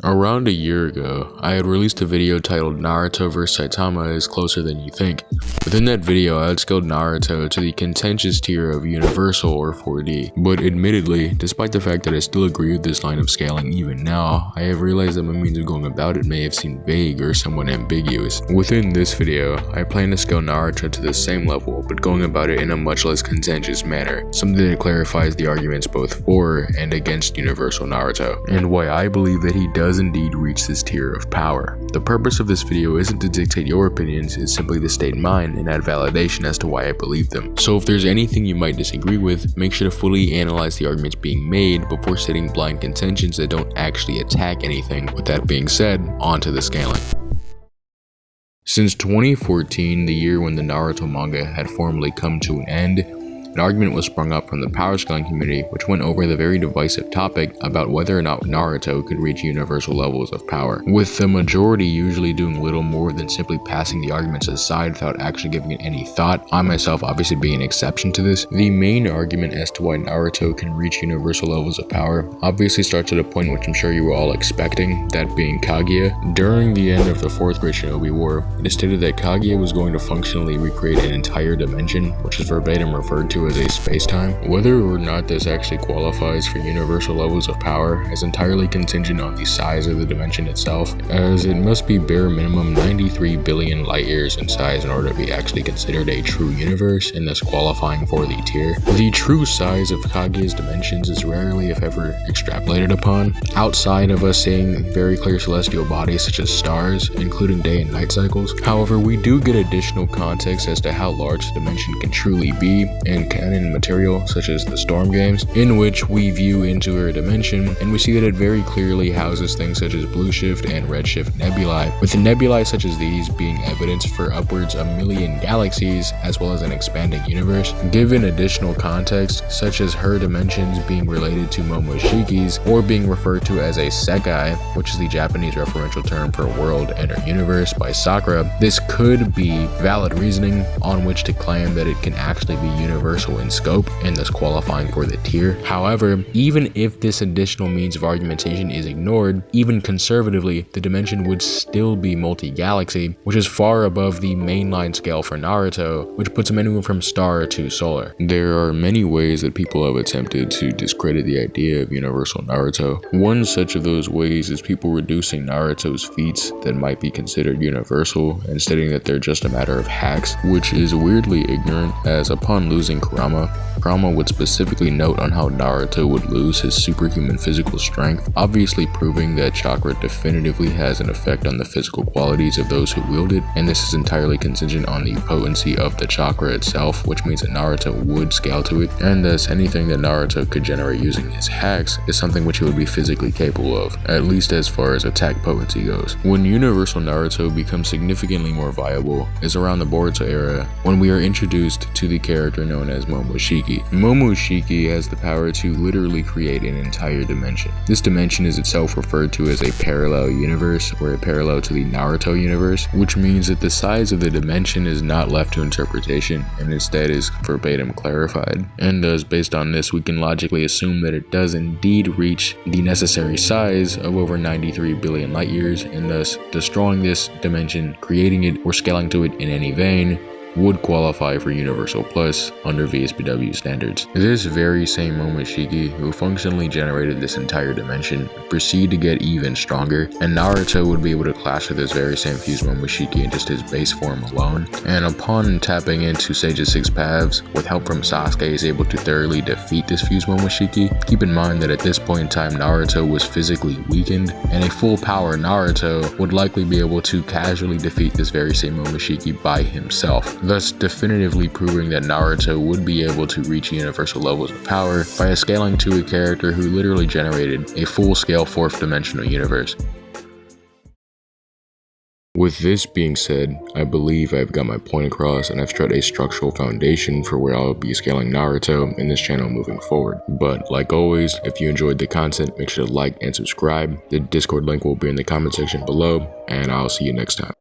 Around a year ago, I had released a video titled Naruto vs Saitama is closer than you think. Within that video, I had scaled Naruto to the contentious tier of Universal or 4D. But admittedly, despite the fact that I still agree with this line of scaling even now, I have realized that my means of going about it may have seemed vague or somewhat ambiguous. Within this video, I plan to scale Naruto to the same level, but going about it in a much less contentious manner, something that clarifies the arguments both for and against Universal Naruto, and why I believe that he does indeed reach this tier of power. The purpose of this video isn't to dictate your opinions, it's simply to state mine and add validation as to why I believe them. So if there's anything you might disagree with, make sure to fully analyze the arguments being made before stating blind contentions that don't actually attack anything. With that being said, on to the scaling. Since 2014, the year when the Naruto manga had formally come to an end, an argument was sprung up from the power scaling community which went over the very divisive topic about whether or not Naruto could reach universal levels of power, with the majority usually doing little more than simply passing the arguments aside without actually giving it any thought, I myself obviously being an exception to this. The main argument as to why Naruto can reach universal levels of power obviously starts at a point which I'm sure you were all expecting, that being Kaguya. During the end of the 4th grade Shinobi War, it is stated that Kaguya was going to functionally recreate an entire dimension, which is verbatim referred to as a space-time. Whether or not this actually qualifies for universal levels of power is entirely contingent on the size of the dimension itself, as it must be bare minimum 93 billion light years in size in order to be actually considered a true universe and thus qualifying for the tier. The true size of Kaguya's dimensions is rarely if ever extrapolated upon, outside of us seeing very clear celestial bodies such as stars, including day and night cycles. However, we do get additional context as to how large the dimension can truly be, and canon material such as the Storm games, in which we view into her dimension and we see that it very clearly houses things such as blue shift and red shift nebulae, with nebulae such as these being evidence for upwards a million galaxies as well as an expanding universe. Given additional context such as her dimensions being related to Momoshiki's or being referred to as a Sekai, which is the Japanese referential term for world and or universe, by Sakura, this could be valid reasoning on which to claim that it can actually be universal in scope and thus qualifying for the tier. However, even if this additional means of argumentation is ignored, even conservatively, the dimension would still be multi-galaxy, which is far above the mainline scale for Naruto, which puts him anywhere from star to solar. There are many ways that people have attempted to discredit the idea of universal Naruto. One such of those ways is people reducing Naruto's feats that might be considered universal and stating that they're just a matter of hacks, which is weirdly ignorant, as upon losing Kurama would specifically note on how Naruto would lose his superhuman physical strength, obviously proving that chakra definitively has an effect on the physical qualities of those who wield it, and this is entirely contingent on the potency of the chakra itself, which means that Naruto would scale to it, and thus anything that Naruto could generate using his hacks is something which he would be physically capable of, at least as far as attack potency goes. When universal Naruto becomes significantly more viable is around the Boruto era, when we are introduced to the character known as Momoshiki. Momoshiki has the power to literally create an entire dimension. This dimension is itself referred to as a parallel universe, or a parallel to the Naruto universe, which means that the size of the dimension is not left to interpretation and instead is verbatim clarified. And thus, based on this, we can logically assume that it does indeed reach the necessary size of over 93 billion light years, and thus destroying this dimension, creating it, or scaling to it in any vein would qualify for Universal Plus under VSBW standards. This very same Momoshiki, who functionally generated this entire dimension, would proceed to get even stronger, and Naruto would be able to clash with this very same fused Momoshiki in just his base form alone. And upon tapping into Sage's 6 paths, with help from Sasuke, is able to thoroughly defeat this fused Momoshiki. Keep in mind that at this point in time, Naruto was physically weakened, and a full power Naruto would likely be able to casually defeat this very same Momoshiki by himself, thus definitively proving that Naruto would be able to reach universal levels of power by scaling to a character who literally generated a full-scale 4th dimensional universe. With this being said, I believe I've got my point across and I've struck a structural foundation for where I'll be scaling Naruto in this channel moving forward. But like always, if you enjoyed the content, make sure to like and subscribe. The Discord link will be in the comment section below, and I'll see you next time.